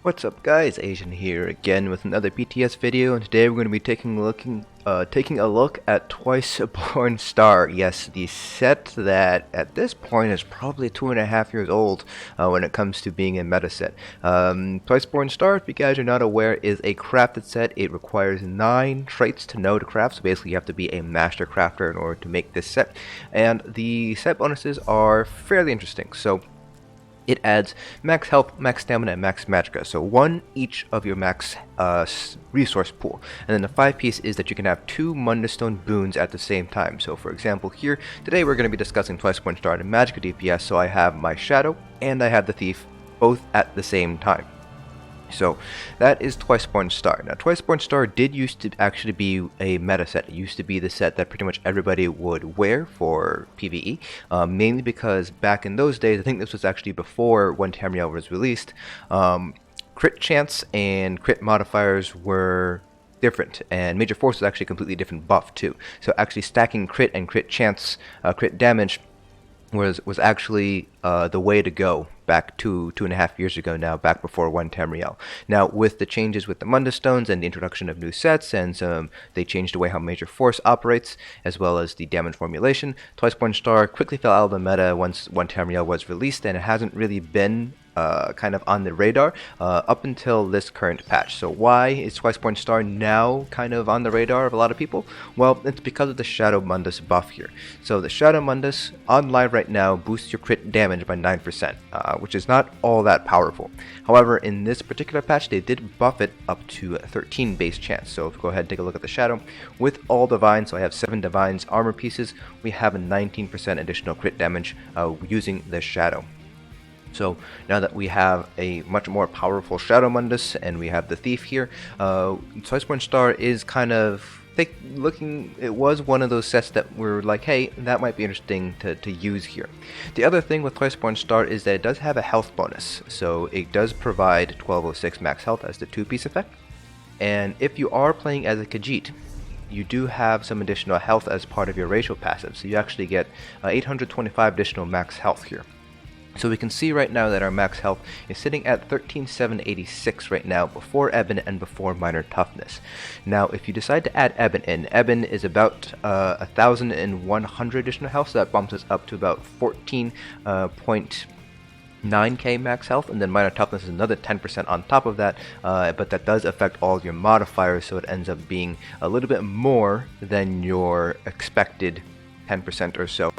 What's up guys, Asian here again with another BTS video, and today we're going to be taking a look at TwiceBorn Star. Yes, the set that at this point is probably 2.5 years old when it comes to being a meta set. TwiceBorn Star, if you guys are not aware, is a crafted set. It requires 9 traits to know to craft, so basically you have to be a master crafter in order to make this set, and the set bonuses are fairly interesting. So it adds max health, max stamina, and max magicka. So one each of your max resource pool. And then the 5-piece is that you can have 2 Mundus boons at the same time. So for example here, today we're going to be discussing TwiceBorn Star and Magicka DPS. So I have my Shadow and I have the Thief both at the same time. So that is TwiceBorn Star. Now TwiceBorn Star did used to actually be a meta set. It used to be the set that pretty much everybody would wear for PvE, mainly because back in those days, I think this was actually before when Tamriel was released, crit chance and crit modifiers were different, and Major Force was actually a completely different buff too. So actually stacking crit and crit chance, crit damage was actually the way to go back 2.5 years ago now, back before 1 Tamriel. Now with the changes with the Mundus Stones and the introduction of new sets, and they changed the way how Major Force operates, as well as the damage formulation, TwiceBorn Star quickly fell out of the meta once 1 Tamriel was released, and it hasn't really been kind of on the radar up until this current patch. So why is TwiceBorn Star now kind of on the radar of a lot of people? Well, it's because of the Shadow Mundus buff here. So the Shadow Mundus on live right now boosts your crit damage by 9%, which is not all that powerful. However, in this particular patch, they did buff it up to 13 base chance. So if we go ahead and take a look at the Shadow, with all Divines, so I have 7 Divines armor pieces, we have a 19% additional crit damage using the Shadow. So now that we have a much more powerful Shadow Mundus and we have the Thief here, TwiceBorn Star is kind of it was one of those sets that were like, hey, that might be interesting to use here. The other thing with TwiceBorn Star is that it does have a health bonus, so it does provide 1206 max health as the 2-piece effect, and if you are playing as a Khajiit, you do have some additional health as part of your racial passive, so you actually get 825 additional max health here. So we can see right now that our max health is sitting at 13,786 right now, before Ebon and before minor toughness. Now if you decide to add Ebon in, Ebon is about 1,100 additional health, so that bumps us up to about 14.9k max health, and then minor toughness is another 10% on top of that, but that does affect all your modifiers, so it ends up being a little bit more than your expected 10% or so.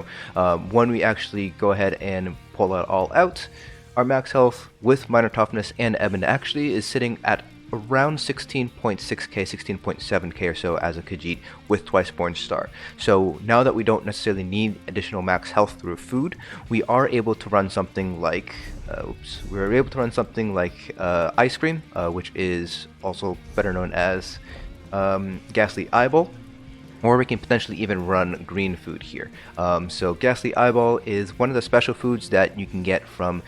When we actually go ahead and pull it all out, our max health with minor toughness and Ebon actually is sitting at around 16.6k, 16.7k or so as a Khajiit with TwiceBorn Star. So now that we don't necessarily need additional max health through food, we are able to run something like Ice Cream, which is also better known as Ghastly Eyeball, or we can potentially even run green food here. So Ghastly Eyeball is one of the special foods that you can get from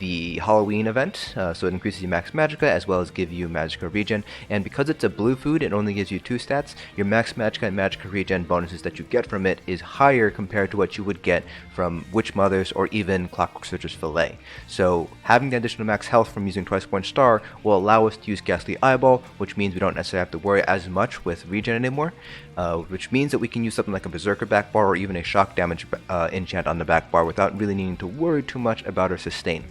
the Halloween event, so it increases your max magicka as well as give you magicka regen, and because it's a blue food, it only gives you 2 stats. Your max magicka and magicka regen bonuses that you get from it is higher compared to what you would get from Witch Mothers or even Clockwork Surge's Fillet. So having the additional max health from using TwiceBorn Star will allow us to use Ghastly Eyeball, which means we don't necessarily have to worry as much with regen anymore, which means that we can use something like a Berserker back bar or even a shock damage enchant on the back bar without really needing to worry too much about our sustain.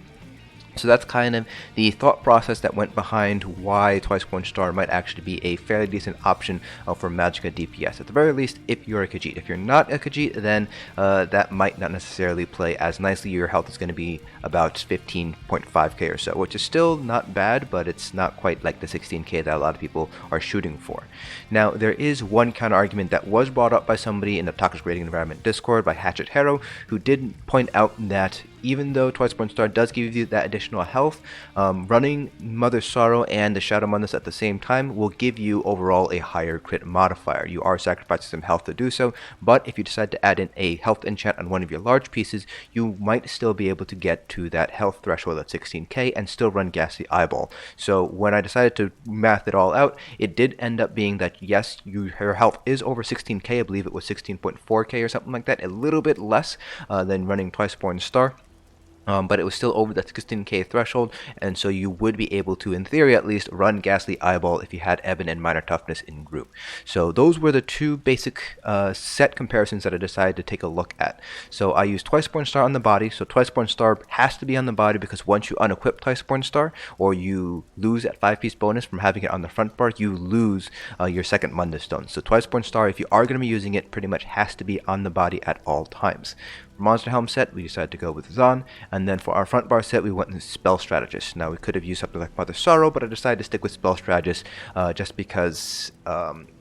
So that's kind of the thought process that went behind why TwiceBorn Star might actually be a fairly decent option for Magicka DPS, at the very least if you're a Khajiit. If you're not a Khajiit, then that might not necessarily play as nicely. Your health is going to be about 15.5k or so, which is still not bad, but it's not quite like the 16k that a lot of people are shooting for. Now there is one counter argument that was brought up by somebody in the Toxic Rating Environment Discord, by Hatchet Hero, who did point out that even though TwiceBorn Star does give you that additional health, running Mother Sorrow and the Shadow Mundus at the same time will give you overall a higher crit modifier. You are sacrificing some health to do so, but if you decide to add in a health enchant on one of your large pieces, you might still be able to get to that health threshold at 16k and still run Ghastly Eyeball. So when I decided to math it all out, it did end up being that yes, your health is over 16k, I believe it was 16.4k or something like that, a little bit less than running TwiceBorn Star. But it was still over the 16k threshold, and so you would be able to, in theory at least, run Ghastly Eyeball if you had Ebon and Minor Toughness in group. So those were the two basic set comparisons that I decided to take a look at. So I used TwiceBorn Star on the body, so TwiceBorn Star has to be on the body because once you unequip TwiceBorn Star, or you lose that 5-piece bonus from having it on the front bar, you lose your second Mundus stone. So TwiceBorn Star, if you are going to be using it, pretty much has to be on the body at all times. For Monster Helm set, we decided to go with Zon, and then for our front bar set, we went with Spell Strategist. Now, we could have used something like Mother Sorrow, but I decided to stick with Spell Strategist just because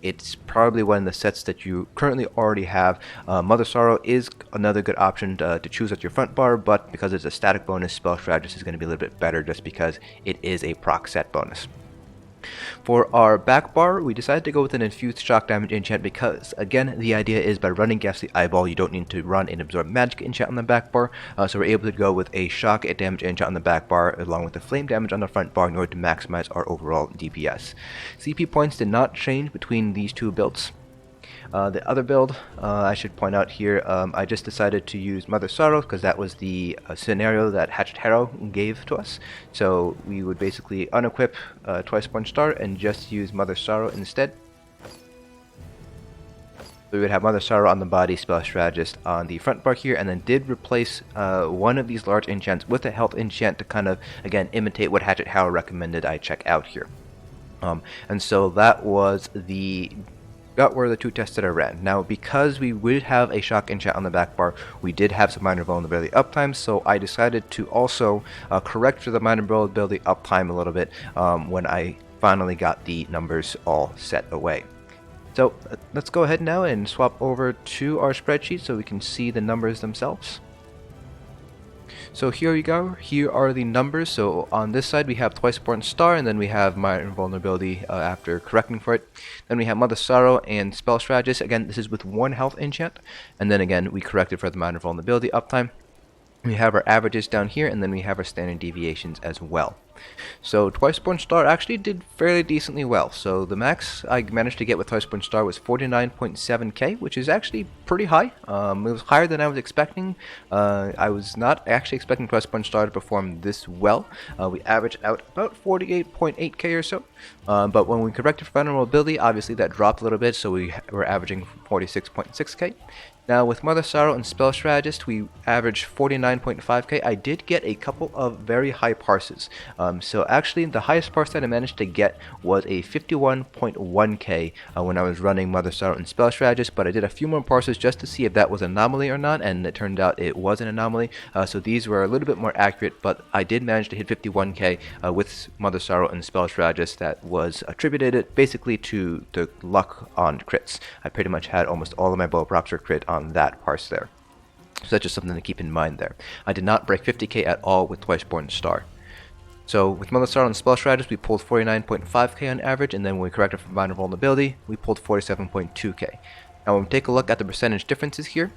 it's probably one of the sets that you currently already have. Mother Sorrow is another good option to choose at your front bar, but because it's a static bonus, Spell Strategist is going to be a little bit better just because it is a proc set bonus. For our back bar, we decided to go with an infused shock damage enchant because, again, the idea is by running Ghastly Eyeball, you don't need to run an absorb magic enchant on the back bar, so we're able to go with a shock damage enchant on the back bar along with the flame damage on the front bar in order to maximize our overall DPS. CP points did not change between these two builds. The other build, I should point out here, I just decided to use Mother Sorrow because that was the scenario that Hatchet Harrow gave to us. So we would basically unequip TwiceBorn Star and just use Mother Sorrow instead. We would have Mother Sorrow on the body, Spell Strategist on the front bar here, and then did replace one of these large enchants with a health enchant to kind of, again, imitate what Hatchet Harrow recommended I check out here. And so that was that were the two tests that I ran. Now, because we would have a shock enchant on the back bar, we did have some minor vulnerability uptime, so I decided to also correct for the minor vulnerability uptime a little bit when I finally got the numbers all set away. So let's go ahead now and swap over to our spreadsheet so we can see the numbers themselves. So here you go, here are the numbers. So on this side we have TwiceBorn Star, and then we have Minor Vulnerability after correcting for it. Then we have Mother Sorrow and Spell Strategist. Again, this is with one health enchant. And then again, we corrected for the Minor Vulnerability uptime. We have our averages down here, and then we have our standard deviations as well. So TwiceBorn Star actually did fairly decently well. So the max I managed to get with TwiceBorn Star was 49.7k, which is actually pretty high. It was higher than I was expecting. I was not actually expecting TwiceBorn Star to perform this well. We averaged out about 48.8k or so. But when we corrected for vulnerability, obviously that dropped a little bit, so we were averaging 46.6k. Now with Mother Sorrow and Spell Strategist, we averaged 49.5k. I did get a couple of very high parses. So actually the highest parse that I managed to get was a 51.1k when I was running Mother Sorrow and Spell Strategist, but I did a few more parses just to see if that was an anomaly or not, and it turned out it was an anomaly. So these were a little bit more accurate, but I did manage to hit 51k with Mother Sorrow and Spell Strategist. That was attributed basically to the luck on crits. I pretty much had almost all of my bow procs were crit on that parse there. So that's just something to keep in mind there. I did not break 50k at all with TwiceBorn Star. So with Mother Star and Spell Strategist, we pulled 49.5k on average, and then when we corrected for minor vulnerability, we pulled 47.2k. Now when we take a look at the percentage differences here,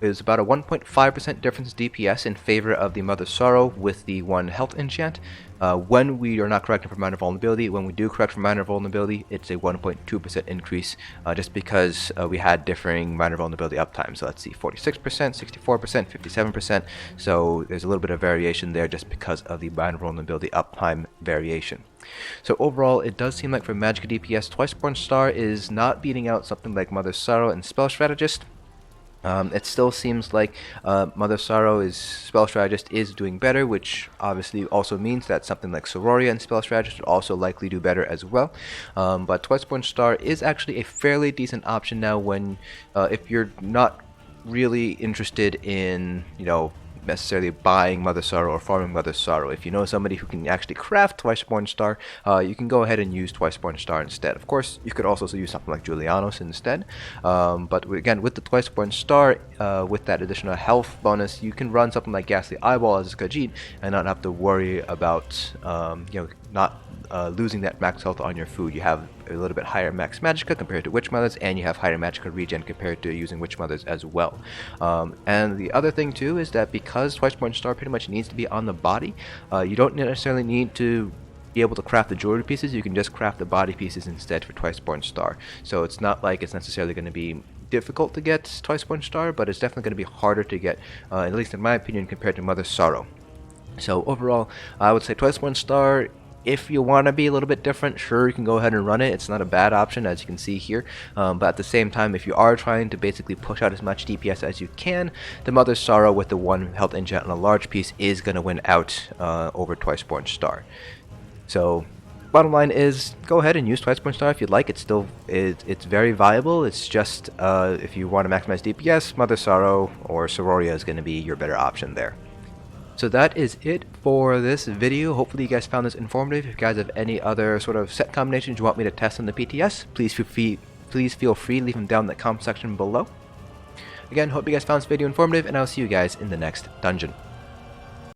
is about a 1.5% difference DPS in favor of the Mother Sorrow with the one health enchant. When we are not correcting for minor vulnerability, when we do correct for minor vulnerability, it's a 1.2% increase just because we had differing minor vulnerability uptime. So let's see, 46%, 64%, 57%. So there's a little bit of variation there just because of the minor vulnerability uptime variation. So overall, it does seem like for Magicka DPS, TwiceBorn Star is not beating out something like Mother Sorrow and Spell Strategist. It still seems like Mother Sorrow's Spell Strategist is doing better, which obviously also means that something like Sororia and Spell Strategist would also likely do better as well. But TwiceBorn Star is actually a fairly decent option now when, if you're not really interested in, necessarily buying Mother Sorrow or farming Mother Sorrow. If you know somebody who can actually craft TwiceBorn Star, you can go ahead and use TwiceBorn Star instead. Of course, you could also use something like Julianos instead. But again, with the TwiceBorn Star, with that additional health bonus, you can run something like Ghastly Eyeball as a Khajiit and not have to worry about not losing that max health on your food. You have a little bit higher max Magicka compared to Witch Mothers, and you have higher Magicka regen compared to using Witch Mothers as well. And the other thing too is that because TwiceBorn Star pretty much needs to be on the body, you don't necessarily need to be able to craft the jewelry pieces. You can just craft the body pieces instead for TwiceBorn Star. So it's not like it's necessarily going to be difficult to get TwiceBorn Star, but it's definitely going to be harder to get, at least in my opinion, compared to Mother's Sorrow. So overall, I would say TwiceBorn Star, if you want to be a little bit different, sure, you can go ahead and run it. It's not a bad option, as you can see here. But at the same time, if you are trying to basically push out as much DPS as you can, the Mother's Sorrow with the 1 health enchant on a large piece is going to win out over TwiceBorn Star. So bottom line is, go ahead and use TwiceBorn Star if you'd like. It's very viable. It's just if you want to maximize DPS, Mother Sorrow or Sororia is going to be your better option there. So that is it for this video. Hopefully you guys found this informative. If you guys have any other sort of set combinations you want me to test on the PTS, please feel free to leave them down in the comment section below. Again, hope you guys found this video informative, and I'll see you guys in the next dungeon.